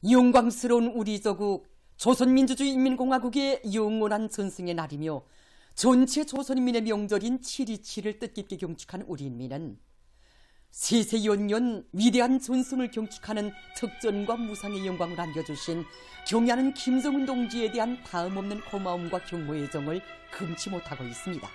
영광스러운 우리 조국 조선민주주의인민공화국의 영원한 전승의 날이며 전체 조선인민의 명절인 7.27을 뜻깊게 경축한 우리 인민은 세세연년 위대한 전승을 경축하는 특전과 무상의 영광을 안겨주신 경애하는 김정은 동지에 대한 다음없는 고마움과 경고의 정을 금치 못하고 있습니다.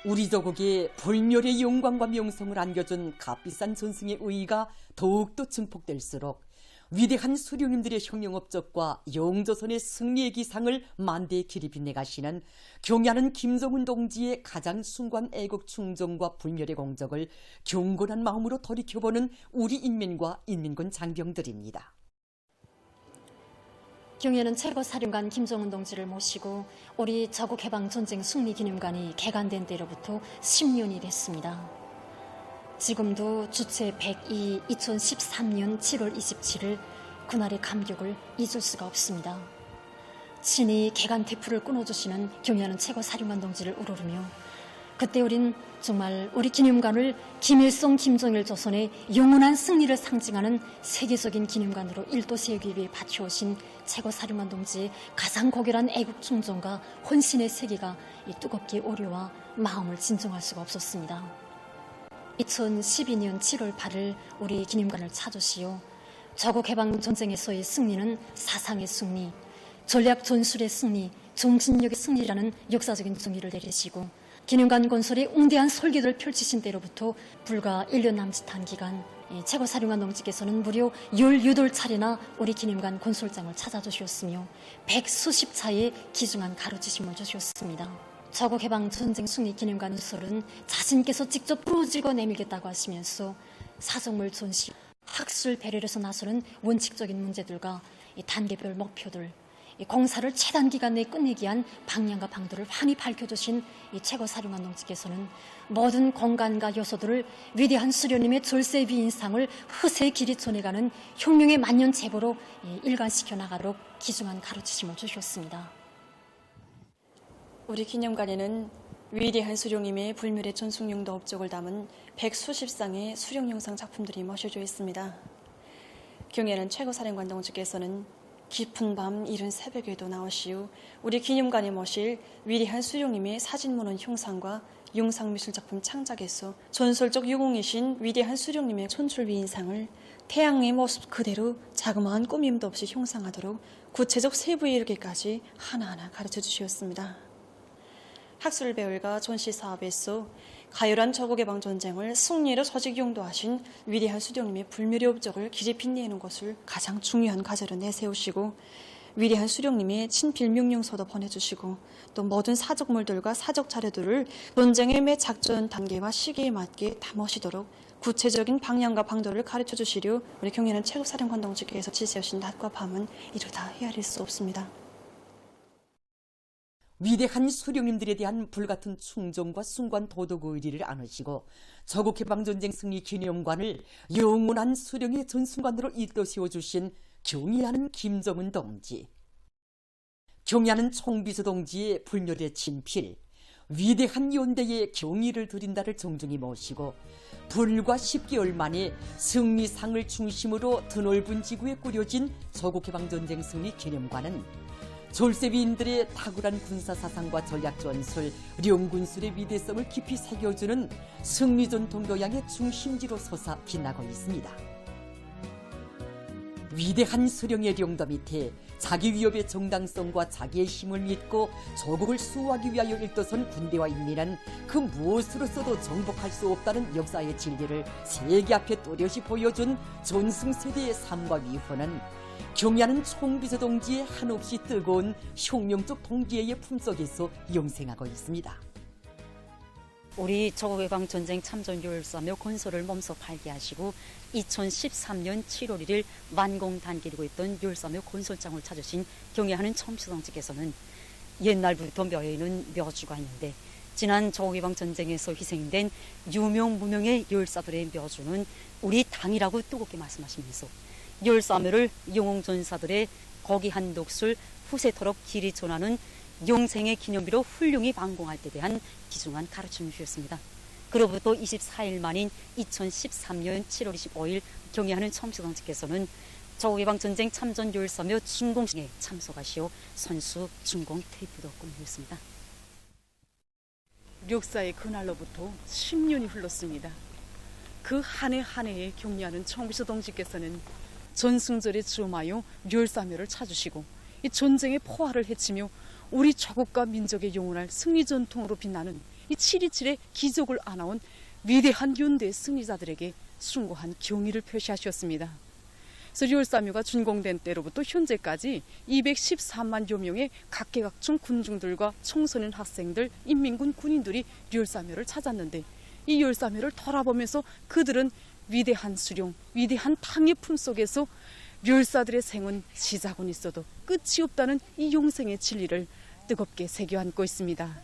우리 조국의 불멸의 영광과 명성을 안겨준 값비싼 전승의 의의가 더욱더 증폭될수록 위대한 수령님들의 혁명업적과 영조선의 승리의 기상을 만대에 길이 빛내가시는 경애하는 김정은 동지의 가장 숭고한 애국 충정과 불멸의 공적을 경건한 마음으로 돌이켜보는 우리 인민과 인민군 장병들입니다. 경애는 최고사령관 김정은 동지를 모시고 우리 자국해방전쟁 승리기념관이 개관된 때로부터 10년이 됐습니다. 지금도 주체 102 2013년 7월 27일 그날의 감격을 잊을 수가 없습니다. 친히 개관 태풍을 끊어주시는 경애하는 최고사령관 동지를 우러르며 그때 우린 정말 우리 기념관을 김일성, 김정일 조선의 영원한 승리를 상징하는 세계적인 기념관으로 일도 세우기 위해 바쳐오신 최고사령관 동지의 가장 고결한 애국 충정과 헌신의 세계가 뜨겁게 오려와 마음을 진정할 수가 없었습니다. 2012년 7월 8일 우리 기념관을 찾으시오. 자국해방전쟁에서의 승리는 사상의 승리, 전략 전술의 승리, 정신력의 승리라는 역사적인 정의를 내리시고 기념관 건설에 웅대한 설계를 펼치신 때로부터 불과 1년 남짓한 기간 최고사령관 동지께서는 무려 18차례나 우리 기념관 건설장을 찾아주셨으며 100수십 차의 귀중한 가르치심을 주셨습니다. 자국해방전쟁 승리기념관 누설은 자신께서 직접 부러지고 내밀겠다고 하시면서 사정물 전시, 학술 배려에서 나서는 원칙적인 문제들과 단계별 목표들, 공사를 최단 기간 내에 끝내기 위한 방향과 방도를 환히 밝혀주신 최고사령관 동지께서는 모든 공간과 요소들을 위대한 수령님의 절세 비인상을 흐세 길이 전해가는 혁명의 만년 제보로 일관시켜 나가도록 귀중한 가르치심을 주셨습니다. 우리 기념관에는 위대한 수령님의 불멸의 전승용도 업적을 담은 100수십 쌍의 수령 영상 작품들이 모셔져 있습니다. 경애하는 최고사령관 동지께서는 깊은 밤 이른 새벽에도 나오시오 우리 기념관에 모실 위대한 수령님의 사진 모는 형상과 영상미술작품 창작에서 전설적 유공이신 위대한 수령님의 촌출비인상을 태양의 모습 그대로 자그마한 꾸밈도 없이 형상하도록 구체적 세부에 이르기까지 하나하나 가르쳐 주셨습니다. 학술 배울과 전시 사업에서 가열한 자국해방전쟁을 승리로 조직용도하신 위대한 수령님의 불멸의 업적을 길이 빛내는 것을 가장 중요한 과제로 내세우시고 위대한 수령님의 친필 명령서도 보내주시고 또 모든 사적물들과 사적 자료들을 전쟁의 매 작전 단계와 시기에 맞게 담으시도록 구체적인 방향과 방도를 가르쳐 주시려 우리 경애하는 최고사령관 동지께서 지시하신 낮과 밤은 이루다 헤아릴 수 없습니다. 위대한 수령님들에 대한 불같은 충정과 숭고한 도덕 의리를 안으시고 자국해방전쟁 승리 기념관을 영원한 수령의 전승관으로 이끌어 세워주신 경애하는 김정은 동지, 경애하는 총비서 동지의 불멸의 친필, 위대한 연대의 경의를 드린다를 정중히 모시고 불과 10개월 만에 승리상을 중심으로 드넓은 지구에 꾸려진 자국해방전쟁 승리 기념관은 졸세비인들의 탁월한 군사사상과 전략전술, 령군술의 위대성을 깊이 새겨주는 승리전통 교양의 중심지로 솟아 빛나고 있습니다. 위대한 수령의 령도 밑에 자기 위협의 정당성과 자기의 힘을 믿고 조국을 수호하기 위하여 일도선 군대와 인민은 그 무엇으로서도 정복할 수 없다는 역사의 진리를 세계 앞에 또렷이 보여준 전승세대의 삶과 위호는 경애하는 총비서 동지의 한없이 뜨거운 혁명적 동기의 품속에서 영생하고 있습니다. 우리 자국해방전쟁 참전 율사며 건설을 몸소 발기하시고 2013년 7월 1일 만공 단계이고 있던 율사며 건설장을 찾으신 경애하는 총비서 동지께서는 옛날부터 묘에는 묘주가 있는데 지난 자국해방전쟁에서 희생된 유명 무명의 율사들의 묘주는 우리 당이라고 뜨겁게 말씀하시면서 율사묘를 영웅전사들의 거기 한독술 후세토록 길이 전하는 영생의 기념비로 훌륭히 방공할 때 대한 귀중한 가르침을 주셨습니다. 그로부터 24일 만인 2013년 7월 25일 경의하는 청소동지께서는 조국해방전쟁 참전 율사며 준공식에 참석하시어 선수 준공 테이프도 공유했습니다. 역사의 그날로부터 10년이 흘렀습니다. 그 한 해 한 해에 격려하는 청비서 동지께서는 전승절에 즈음하여 율사묘를 찾으시고 이 전쟁의 포화를 헤치며 우리 조국과 민족의 영원할 승리 전통으로 빛나는 이 7.27의 기적을 안아온 위대한 윤대 승리자들에게 숭고한 경의를 표시하셨습니다. 그래서 율사묘가 준공된 때로부터 현재까지 213만여 명의 각계각층 군중들과 청소년 학생들, 인민군 군인들이 율사묘를 찾았는데 이 율사묘를 돌아보면서 그들은 위대한 수령, 위대한 탕의 품속에서 율사들의 생은 시작은 있어도 끝이 없다는 이 용생의 진리를 뜨겁게 새겨 안고 있습니다.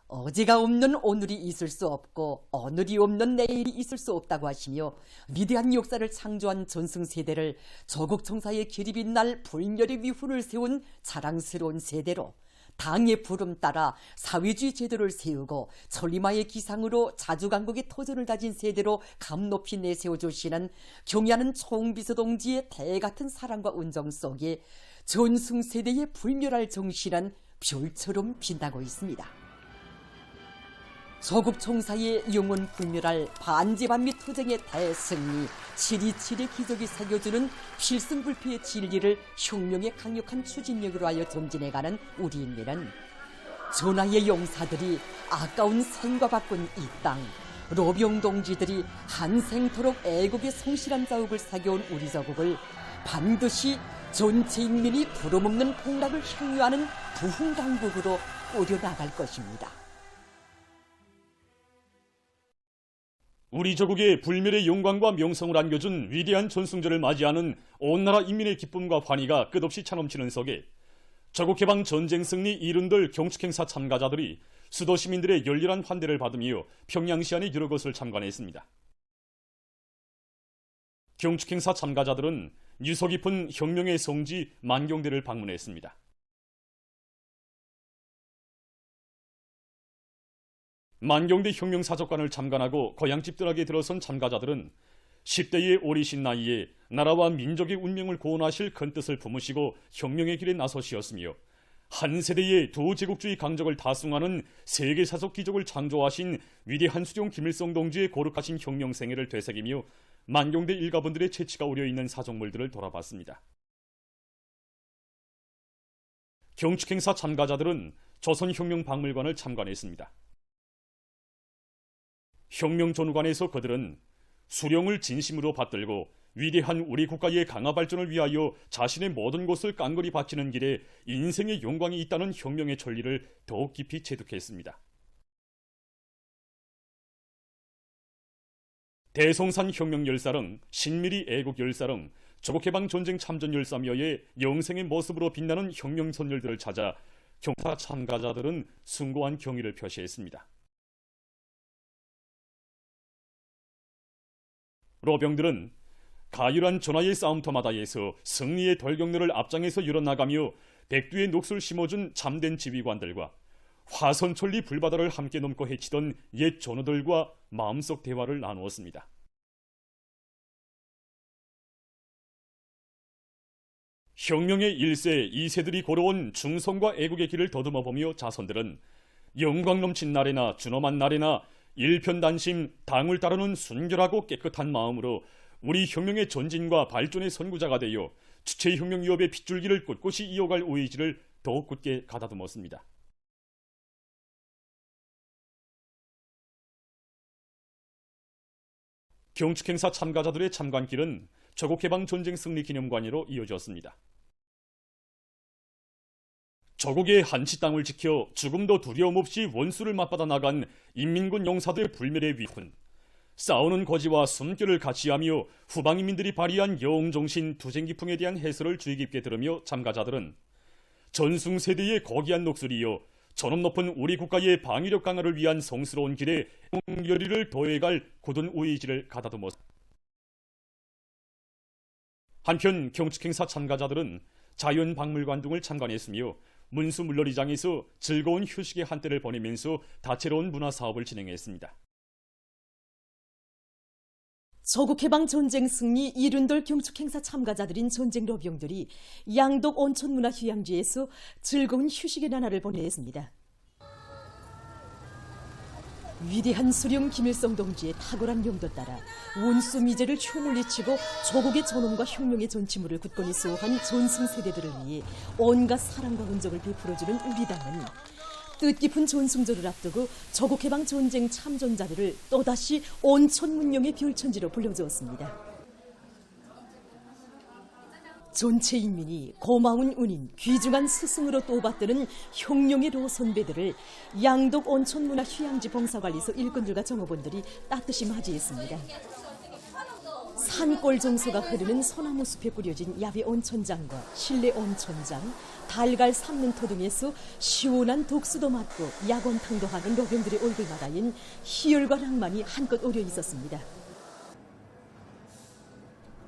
어제가 없는 오늘이 있을 수 없고 오늘이 없는 내일이 있을 수 없다고 하시며 위대한 역사를 창조한 전승세대를 조국 청사의 길이 빛날 불멸의 위훈을 세운 자랑스러운 세대로 당의 부름 따라 사회주의 제도를 세우고 천리마의 기상으로 자주강국의 토전을 다진 세대로 감높이 내세워주시는 경의하는 총비서 동지의 대같은 사랑과 운정 속에 전승세대의 불멸할 정신은 별처럼 빛나고 있습니다. 조국 총사의 영원 불멸할 반지반미 투쟁의 대승리, 7.27의 기적이 새겨주는 필승불피의 진리를 혁명의 강력한 추진력으로 하여 전진해가는 우리 인민은 전하의 용사들이 아까운 생과 바꾼 이 땅, 로병 동지들이 한생토록 애국의 성실한 자욱을 사겨온 우리 조국을 반드시 전체 인민이 부름없는 폭락을 향유하는 부흥강국으로 꾸려나갈 것입니다. 우리 조국의 불멸의 영광과 명성을 안겨준 위대한 전승절을 맞이하는 온 나라 인민의 기쁨과 환희가 끝없이 차넘치는 속에 조국해방 전쟁 승리 이른들 경축행사 참가자들이 수도 시민들의 열렬한 환대를 받으며 평양시 안의 여러 곳을 참관했습니다. 경축행사 참가자들은 유서 깊은 혁명의 성지 만경대를 방문했습니다. 만경대 혁명사적관을 참관하고 거양집들에게 들어선 참가자들은 10대의 어리신 나이에 나라와 민족의 운명을 구원하실 큰 뜻을 품으시고 혁명의 길에 나서시었으며 한 세대의 두 제국주의 강적을 다숭하는 세계사적 기적을 창조하신 위대한 수령 김일성 동지의 거룩하신 혁명 생애를 되새기며 만경대 일가분들의 채취가 우려있는 사정물들을 돌아봤습니다. 경축행사 참가자들은 조선혁명박물관을 참관했습니다. 혁명전후관에서 그들은 수령을 진심으로 받들고 위대한 우리 국가의 강화 발전을 위하여 자신의 모든 것을 깡그리 바치는 길에 인생의 영광이 있다는 혁명의 천리를 더욱 깊이 체득했습니다. 대성산 혁명 열사릉, 신미리 애국 열사릉, 조국해방 전쟁 참전 열사며의 영생의 모습으로 빛나는 혁명 선열들을 찾아 경사 참가자들은 숭고한 경의를 표시했습니다. 로병들은 가열한 전하의 싸움터마다에서 승리의 덜경로를 앞장에서 이뤄나가며 백두에 녹수를 심어준 참된 지휘관들과 화선천리 불바다를 함께 넘고 헤치던 옛 전우들과 마음속 대화를 나누었습니다. 혁명의 1세, 2세들이 걸어온 중성과 애국의 길을 더듬어보며 자손들은 영광 넘친 날에나 준엄한 날에나 일편단심 당을 따르는 순결하고 깨끗한 마음으로 우리 혁명의 전진과 발전의 선구자가 되어 주체혁명 위협의 핏줄기를 꿋꿋이 이어갈 의지를 더욱 굳게 가다듬었습니다. 경축행사 참가자들의 참관길은 조국해방 전쟁 승리 기념관으로 이어졌습니다. 조국의 한치 땅을 지켜 죽음도 두려움 없이 원수를 맞받아 나간 인민군 용사들의 불멸의 위훈, 싸우는 거지와 숨결을 같이하며 후방인민들이 발휘한 영웅정신 투쟁기풍에 대한 해설을 주의 깊게 들으며 참가자들은 전승세대의 거기한 녹슬이여 전업 높은 우리 국가의 방위력 강화를 위한 성스러운 길에 열의를 더해갈 굳은 의지를 가다듬었습니다. 한편 경축행사 참가자들은 자연박물관 등을 참관했으며 문수물놀이장에서 즐거운 휴식의 한때를 보내면서 다채로운 문화사업을 진행했습니다. 조국해방 전쟁 승리 이른돌 경축 행사 참가자들인 전쟁 로병들이 양덕 온천문화휴양지에서 즐거운 휴식의 나날을 보냈습니다. 위대한 수령 김일성 동지의 탁월한 용도 따라 원수 미제를 휘몰리치고 조국의 전원과 혁명의 전치물을 굳건히 수호한 전승 세대들을 위해 온갖 사랑과 온정을 베풀어주는 우리 당은 뜻깊은 전승절을 앞두고 조국해방 전쟁 참전자들을 또다시 온천문명의 별천지로 불러주었습니다. 전체 인민이 고마운 운인, 귀중한 스승으로 또받드는 혁명의 로선배들을 양덕 온천문화휴양지 봉사관리소 일꾼들과 정호원들이 따뜻이 맞이했습니다. 산골 정서가 흐르는 소나무 숲에 꾸려진 야외 온천장과 실내 온천장, 달걀 삶는 터 등에서 시원한 독수도 맞고 야곤탕도 하는 로병들의 얼굴마다엔 희열과 낭만이 한껏 어려 있었습니다.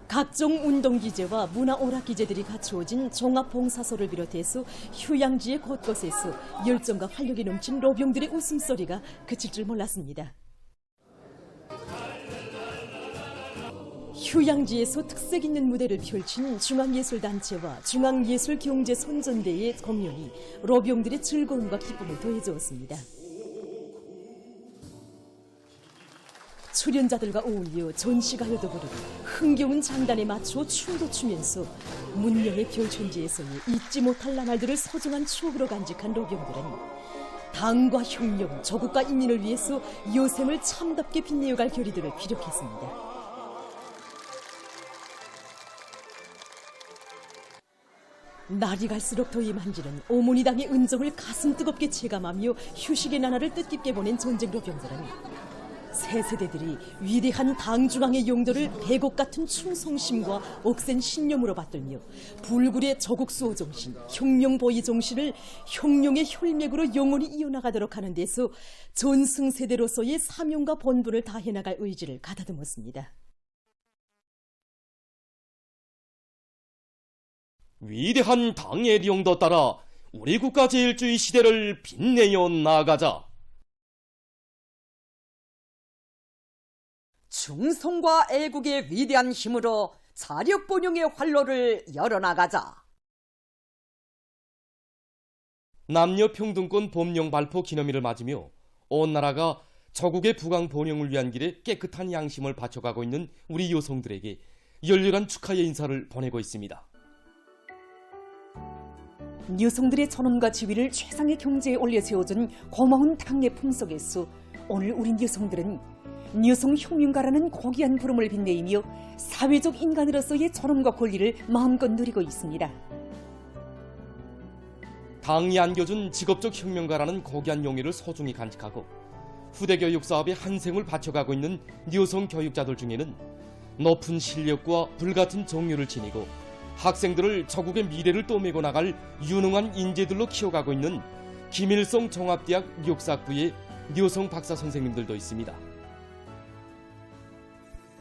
각종 운동기재와 문화오락기재들이 갖추어진 종합봉사소를 비롯해서 휴양지의 곳곳에서 열정과 활력이 넘친 로병들의 웃음소리가 그칠 줄 몰랐습니다. 휴양지에서 특색 있는 무대를 펼친 중앙예술단체와 중앙예술경제선전대의 공연이 로병들의 즐거움과 기쁨을 더해주었습니다. 출연자들과 어울려 전시가요도 부르고 흥겨운 장단에 맞춰 춤도 추면서 문명의 별천지에서의 잊지 못할 나날들을 소중한 추억으로 간직한 로병들은 당과 혁명, 조국과 인민을 위해서 여생을 참답게 빛내어갈 결의들을 피력했습니다. 날이 갈수록 더위 만지는 어머니 당의 은정을 가슴 뜨겁게 체감하며 휴식의 나날을 뜻깊게 보낸 전쟁 로병들은 새 세대들이 위대한 당중앙의 용도를 배곡 같은 충성심과 억센 신념으로 받들며 불굴의 조국수호 정신, 혁명보위 정신을 혁명의 혈맥으로 영원히 이어나가도록 하는 데서 전승세대로서의 사명과 본분을 다해나갈 의지를 가다듬었습니다. 위대한 당의 용도 따라 우리 국가 제일주의 시대를 빛내어 나가자. 충성과 애국의 위대한 힘으로 자력본영의 활로를 열어나가자. 남녀평등권 법령 발표 기념일을 맞으며 온 나라가 조국의 부강 번영을 위한 길에 깨끗한 양심을 바쳐가고 있는 우리 여성들에게 열렬한 축하의 인사를 보내고 있습니다. 여성들의 전원과 지위를 최상의 경제에 올려 세워준 고마운 당의 품속에서 오늘 우리 여성들은 여성 혁명가라는 고귀한 부름을 빛내이며 사회적 인간으로서의 전원과 권리를 마음껏 누리고 있습니다. 당이 안겨준 직업적 혁명가라는 고귀한 용의를 소중히 간직하고 후대 교육 사업에 한 생을 바쳐가고 있는 여성 교육자들 중에는 높은 실력과 불같은 정열을 지니고 학생들을 조국의 미래를 떠매고 나갈 유능한 인재들로 키워가고 있는 김일성 종합대학 역사학부의 여성 박사 선생님들도 있습니다.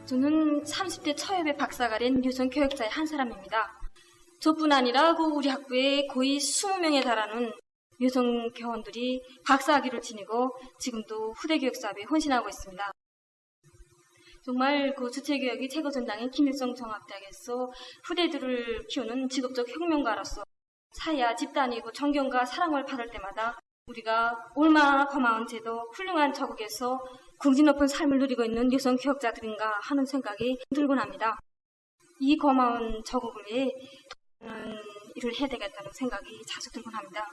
저는 30대 처협의 박사가 된 여성 교육자의 한 사람입니다. 저뿐 아니라 우리 학부에 거의 20명에 달하는 여성 교원들이 박사학위를 지니고 지금도 후대 교육 사업에 헌신하고 있습니다. 정말 주체교육이 최고 전당인 김일성 종합대학에서 후대들을 키우는 직업적 혁명가로서 사야 집단이고 존경과 사랑을 받을 때마다 우리가 얼마나 고마운 제도 훌륭한 조국에서 궁지 높은 삶을 누리고 있는 여성 교육자들인가 하는 생각이 들곤 합니다. 이 고마운 조국을 위해 일을 해야 되겠다는 생각이 자주 들곤 합니다.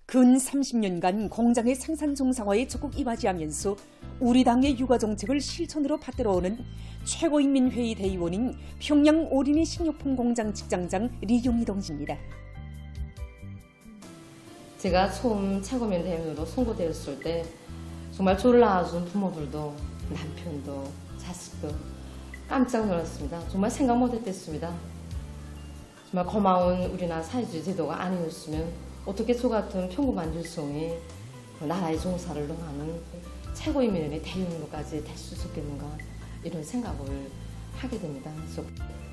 근 30년간 공장의 생산 정상화에 적극 이바지하면서 우리 당의 육아정책을 실천으로 받들어오는 최고인민회의 대의원인 평양 어린이 식료품 공장 직장장 리용희 동지입니다. 제가 처음 최고인민 대의원으로 선거되었을 때 정말 저를 낳아준 부모들도 남편도 자식도 깜짝 놀랐습니다. 정말 생각 못했습니다. 정말 고마운 우리나라 사회주의 제도가 아니었으면 어떻게 저 같은 평범한 여성이 나라의 종사를 하는 최고인민의 대의원으로까지 될 수 있었겠는가 이런 생각을 하게 됩니다. 그래서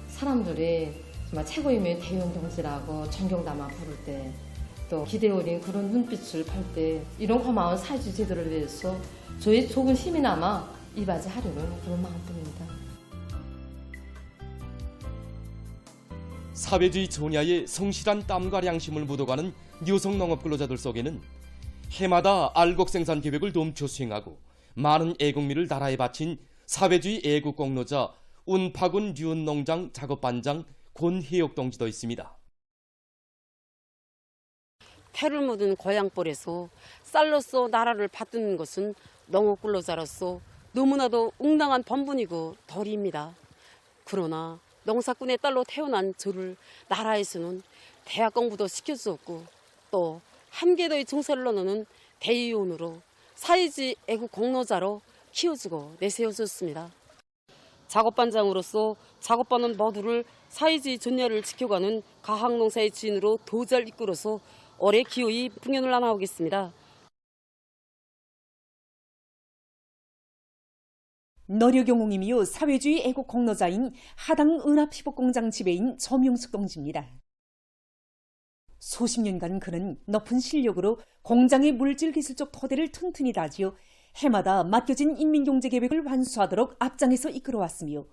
사람들이 정말 최고임의 대형 동지라고 존경 담아 부를 때, 또 기대 어린 그런 눈빛을 팔 때 이런 고마운 사회주의 제도를 위해서 저의 조금 힘이나마 이바지하려는 그런 마음뿐입니다. 사회주의 전야에 성실한 땀과 양심을 묻어가는 여성 농업 근로자들 속에는 해마다 알곡 생산 계획을 넘쳐 수행하고 많은 애국미를 나라에 바친 사회주의 애국 공로자 운파군 류은농장 작업반장 권혜옥 동지도 있습니다. 태를 묻은 고향벌에서 쌀로서 나라를 받드는 것은 농업 근로자로서 너무나도 응당한 본분이고 도리입니다. 그러나 농사꾼의 딸로 태어난 저를 나라에서는 대학 공부도 시켜주었고 또 한계도의 정세를 넣는 대의원으로 사회주의 애국 공로자로 키워주고 내세워줬습니다. 작업반장으로서 작업반원 모두를 사회주의 전야를 지켜가는 가학농사의 주인으로 더 잘 이끌어서 올해 기호히 풍년을 나눠오겠습니다. 너려경홍이며 사회주의 애국 공로자인 하당 은합피복공장 지배인 점용숙 동지입니다. 수십 년간 그는 높은 실력으로 공장의 물질기술적 토대를 튼튼히 다지어 해마다 맡겨진 인민경제계획을 완수하도록 앞장에서 이끌어왔으며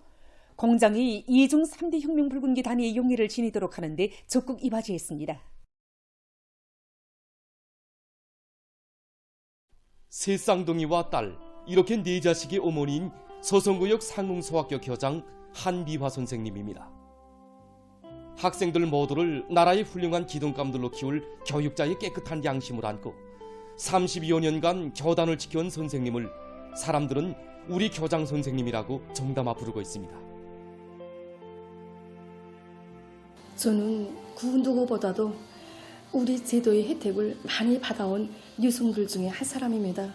공장이 2중 3대 혁명불군기 단위의 용의를 지니도록 하는데 적극 이바지했습니다. 세 쌍둥이와 딸, 이렇게 네 자식의 어머니인 서성구역 상흥소학교 교장 한미화 선생님입니다. 학생들 모두를 나라의 훌륭한 기둥감들로 키울 교육자의 깨끗한 양심을 안고 32여 년간 교단을 지켜온 선생님을 사람들은 우리 교장 선생님이라고 정담아 부르고 있습니다. 저는 그 누구보다도 우리 제도의 혜택을 많이 받아온 여성들 중에 한 사람입니다.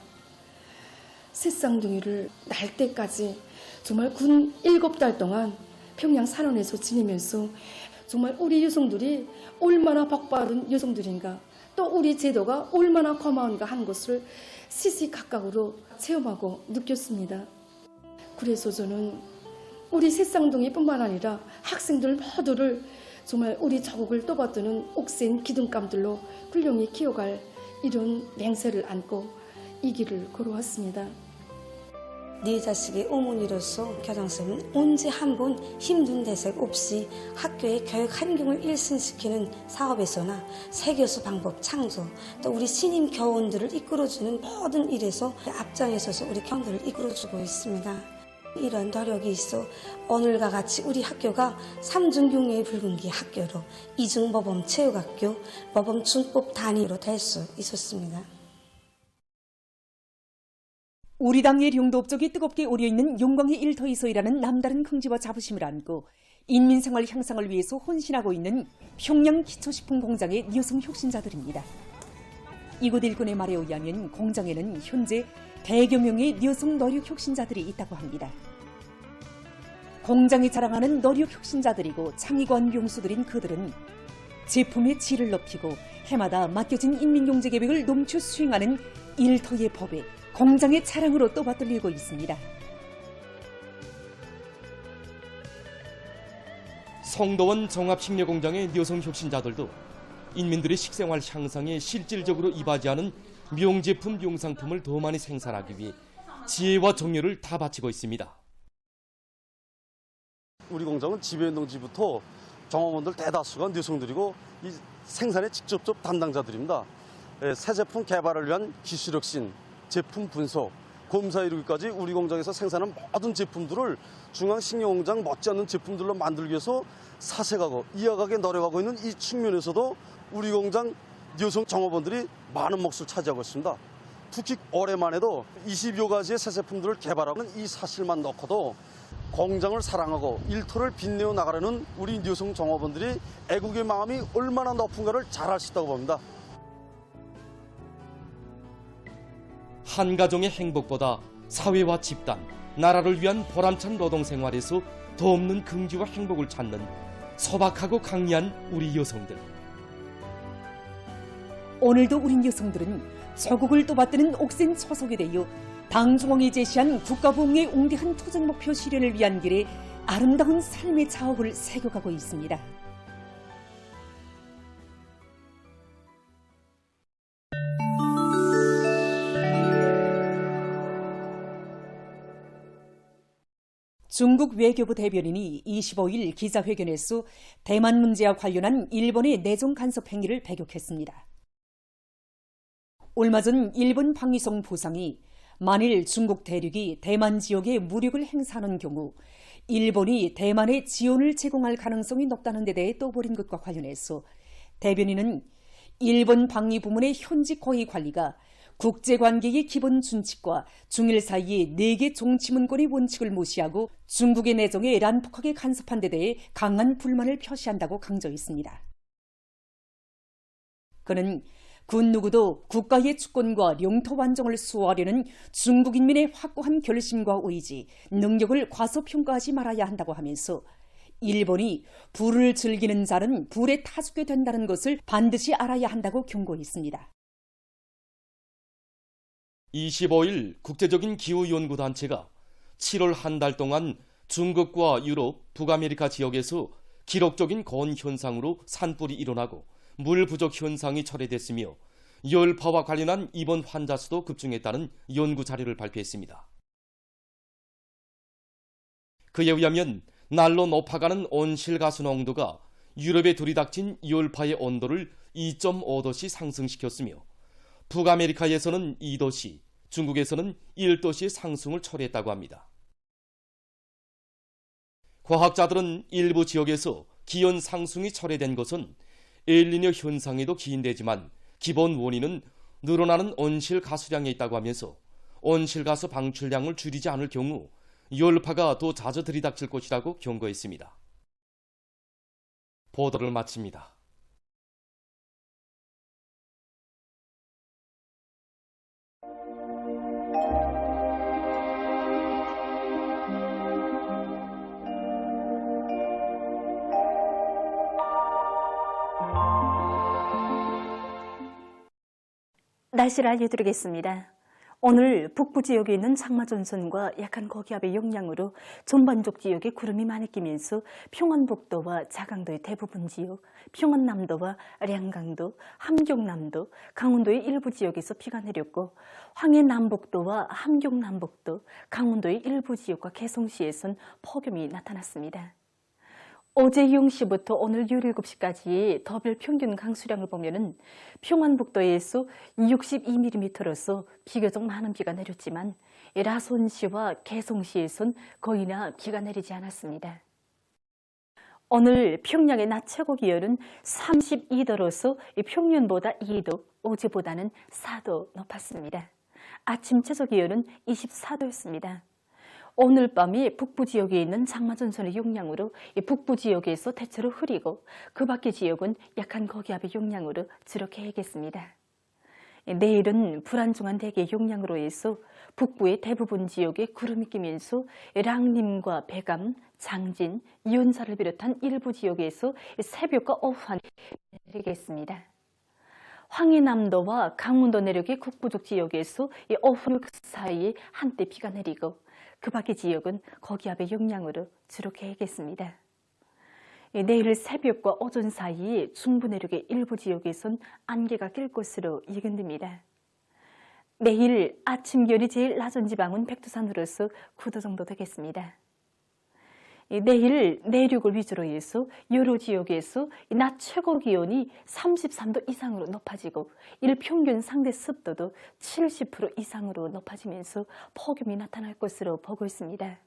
새쌍둥이를 낳을 때까지 정말 군 7달 동안 평양 산원에서 지내면서 정말 우리 여성들이 얼마나 복받은 여성들인가, 또 우리 제도가 얼마나 고마운가 하는 것을 시시각각으로 체험하고 느꼈습니다. 그래서 저는 우리 새쌍둥이뿐만 아니라 학생들 모두를 정말 우리 자국을 떠받드는 옥센 기둥감들로 훌륭히 키워갈 이런 맹세를 안고 이 길을 걸어왔습니다. 네 자식의 어머니로서 교장선생님은 언제 한 번 힘든 대책 없이 학교의 교육 환경을 일승시키는 사업에서나 새교수 방법 창조, 또 우리 신임 교원들을 이끌어주는 모든 일에서 앞장에 서서 우리 교원들을 이끌어주고 있습니다. 이런 노력이 있어 오늘과 같이 우리 학교가 3중 흉내의 붉은기 학교로 2중 모범 체육학교, 모범 준법 단위로 될 수 있었습니다. 우리 당의 룡도업적이 뜨겁게 오려있는 용광의 일터에서 일하는 남다른 긍지와 자부심을 안고 인민생활 향상을 위해서 헌신하고 있는 평양 기초식품 공장의 여성 혁신자들입니다. 이곳 일꾼의 말에 의하면 공장에는 현재 100여 명의 여성 노력 혁신자들이 있다고 합니다. 공장이 자랑하는 노력 혁신자들이고 창의관 명수들인 그들은 제품의 질을 높이고 해마다 맡겨진 인민경제계획을 넘쳐 수행하는 일터의 법에 공장의 자랑으로 떠받들리고 있습니다. 성도원 종합식료공장의 여성 혁신자들도 인민들의 식생활 향상에 실질적으로 이바지하는 명제품, 명상품을 더 많이 생산하기 위해 지혜와 정열을 다 바치고 있습니다. 우리 공장은 지배운동지부터 종업원들 대다수가 여성들이고 이 생산의 직접적 담당자들입니다. 새 제품 개발을 위한 기술 혁신, 제품 분석, 검사 이루기까지 우리 공장에서 생산한 모든 제품들을 중앙식료공장 못지않은 제품들로 만들기 위해서 사색하고 이어가게 노력하고 있는 이 측면에서도 우리 공장 여성 종업원들이 많은 몫을 차지하고 있습니다. 특히 올해만 해도 20여 가지의 새 제품들을 개발하는 이 사실만 놓고도 공장을 사랑하고 일터를 빛내어 나가려는 우리 여성 종업원들이 애국의 마음이 얼마나 높은가를 잘 알 수 있다고 봅니다. 한 가정의 행복보다 사회와 집단, 나라를 위한 보람찬 노동생활에서 더 없는 긍지와 행복을 찾는 소박하고 강인한 우리 여성들. 오늘도 우리 여성들은 조국을 떠받드는 옥센 초석이 되어 당중앙이 제시한 국가부흥의 웅대한 투쟁 목표 실현을 위한 길에 아름다운 삶의 자업을 새겨가고 있습니다. 중국 외교부 대변인이 25일 기자회견에서 대만 문제와 관련한 일본의 내정 간섭 행위를 배격했습니다. 얼마 전 일본 방위성 보상이 만일 중국 대륙이 대만 지역에 무력을 행사하는 경우 일본이 대만에 지원을 제공할 가능성이 높다는 데 대해 떠벌인 것과 관련해서 대변인은 일본 방위부문의 현지 고위 관리가 국제관계의 기본 준칙과 중일 사이의 4개 종치문권의 원칙을 무시하고 중국의 내정에 난폭하게 간섭한 데 대해 강한 불만을 표시한다고 강조했습니다. 그는 그 누구도 국가의 주권과 영토 완정을 수호하려는 중국 인민의 확고한 결심과 의지, 능력을 과소평가하지 말아야 한다고 하면서 일본이 불을 즐기는 자는 불에 타죽게 된다는 것을 반드시 알아야 한다고 경고했습니다. 25일 국제적인 기후연구단체가 7월 한 달 동안 중국과 유럽, 북아메리카 지역에서 기록적인 고온 현상으로 산불이 일어나고 물 부족 현상이 철회됐으며 열파와 관련한 입원 환자 수도 급증했다는 연구 자료를 발표했습니다. 그에 의하면 날로 높아가는 온실가스 농도가 유럽에 들이닥친 열파의 온도를 2.5도씩 상승시켰으며 북아메리카에서는 2도씨, 중국에서는 1도씨의 상승을 초래했다고 합니다. 과학자들은 일부 지역에서 기온 상승이 초래된 것은 엘니뇨 현상에도 기인되지만 기본 원인은 늘어나는 온실가스량에 있다고 하면서 온실가스 방출량을 줄이지 않을 경우 열파가 더 자주 들이닥칠 것이라고 경고했습니다. 보도를 마칩니다. 날씨를 알려드리겠습니다. 오늘 북부 지역에 있는 장마전선과 약한 고기압의 영향으로 전반적 지역에 구름이 많이 끼면서 평안북도와 자강도의 대부분 지역, 평안남도와 량강도, 함경남도, 강원도의 일부 지역에서 비가 내렸고 황해남북도와 함경남북도, 강원도의 일부 지역과 개성시에선 폭염이 나타났습니다. 어제 0시부터 오늘 17시까지 더별 평균 강수량을 보면은 평안북도에서 62mm로서 비교적 많은 비가 내렸지만 라손시와 개성시에선 거의나 비가 내리지 않았습니다. 오늘 평양의 낮 최고 기온은 32도로서 평년보다 2도, 어제보다는 4도 높았습니다. 아침 최저 기온은 24도였습니다. 오늘 밤이 북부 지역에 있는 장마전선의 영향으로 북부 지역에서 대체로 흐리고 그 밖의 지역은 약한 고기압의 영향으로 주로 개겠습니다. 내일은 불안정한 대기의 영향으로 해서 북부의 대부분 지역에 구름이 끼면서 랑림과 백암, 장진, 이온사를 비롯한 일부 지역에서 새벽과 오후에 내리겠습니다. 황해남도와 강원도 내륙의 북부쪽 지역에서 오후 사이에 한때 비가 내리고 그 밖의 지역은 고기압의 영향으로 주로 개겠습니다. 내일 새벽과 오전 사이 중부 내륙의 일부 지역에선 안개가 낄 것으로 예견됩니다. 내일 아침 기온이 제일 낮은 지방은 백두산으로서 9도 정도 되겠습니다. 내일 내륙을 위주로 해서 여러 지역에서 낮 최고 기온이 33도 이상으로 높아지고 일평균 상대 습도도 70% 이상으로 높아지면서 폭염이 나타날 것으로 보고 있습니다.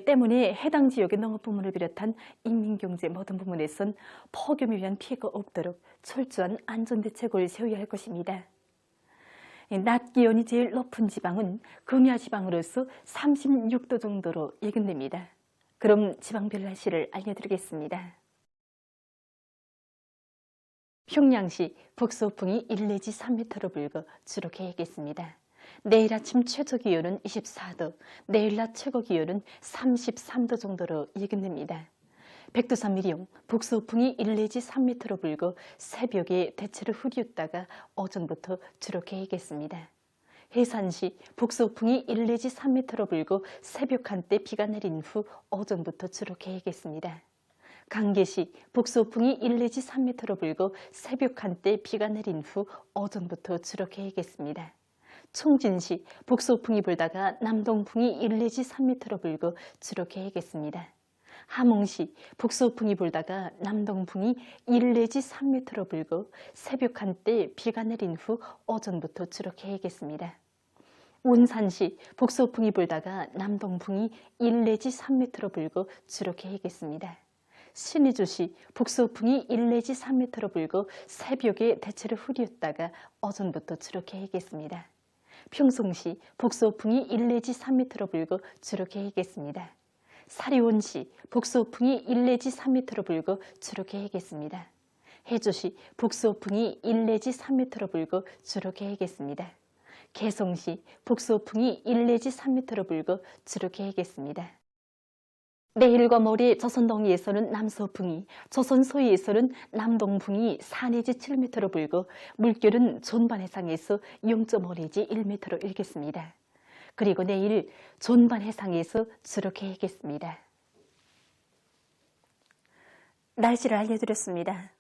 때문에 해당 지역의 농업 부문을 비롯한 인민경제 모든 부문에선 폭염에 의한 피해가 없도록 철저한 안전대책을 세워야 할 것입니다. 낮 기온이 제일 높은 지방은 금야 지방으로서 36도 정도로 예견됩니다. 그럼 지방별 날씨를 알려드리겠습니다. 평양시 북서풍이 1 내지 3m로 불고 주로 개겠습니다. 내일 아침 최저 기온은 24도, 내일 낮 최고 기온은 33도 정도로 예견됩니다. 백두산 미령 북서풍이 1 내지 3m로 불고 새벽에 대체로 흐렸다가 오전부터 주로 개겠습니다. 해산시 북서풍이 1 내지 3m로 불고 새벽 한때 비가 내린 후 오전부터 주로 개겠습니다. 강계시 북서풍이 1 내지 3m로 불고 새벽 한때 비가 내린 후 오전부터 주로 개겠습니다. 총진시 북서풍이 불다가 남동풍이 1 내지 3m로 불고 주로 계획했습니다. 함흥시 북서풍이 불다가 남동풍이 1 내지 3m로 불고 새벽 한때 비가 내린 후 오전부터 주로 계획했습니다. 운산시 북서풍이 불다가 남동풍이 1 내지 3m로 불고 주로 계획했습니다. 신의주시 북서풍이 1 내지 3m로 불고 새벽에 대체로 흐렸다가 오전부터 주로 계획했습니다. 평송시 북서풍이 1 내지 3m로 불고 주로 계획했습니다. 사리온시 북서풍이 1 내지 3m로 불고 주로 계획했습니다. 해주시 북서풍이 1 내지 3m로 불고 주로 계획했습니다. 개성시 북서풍이 1 내지 3m로 불고 주로 계획했습니다. 내일과 모레 조선 동해에서는 남서풍이, 조선 서해에서는 남동풍이 4 내지 7m로 불고 물결은 존반 해상에서 0.5 내지 1m로 일겠습니다. 그리고 내일 존반 해상에서 주로 계획했습니다. 날씨를 알려드렸습니다.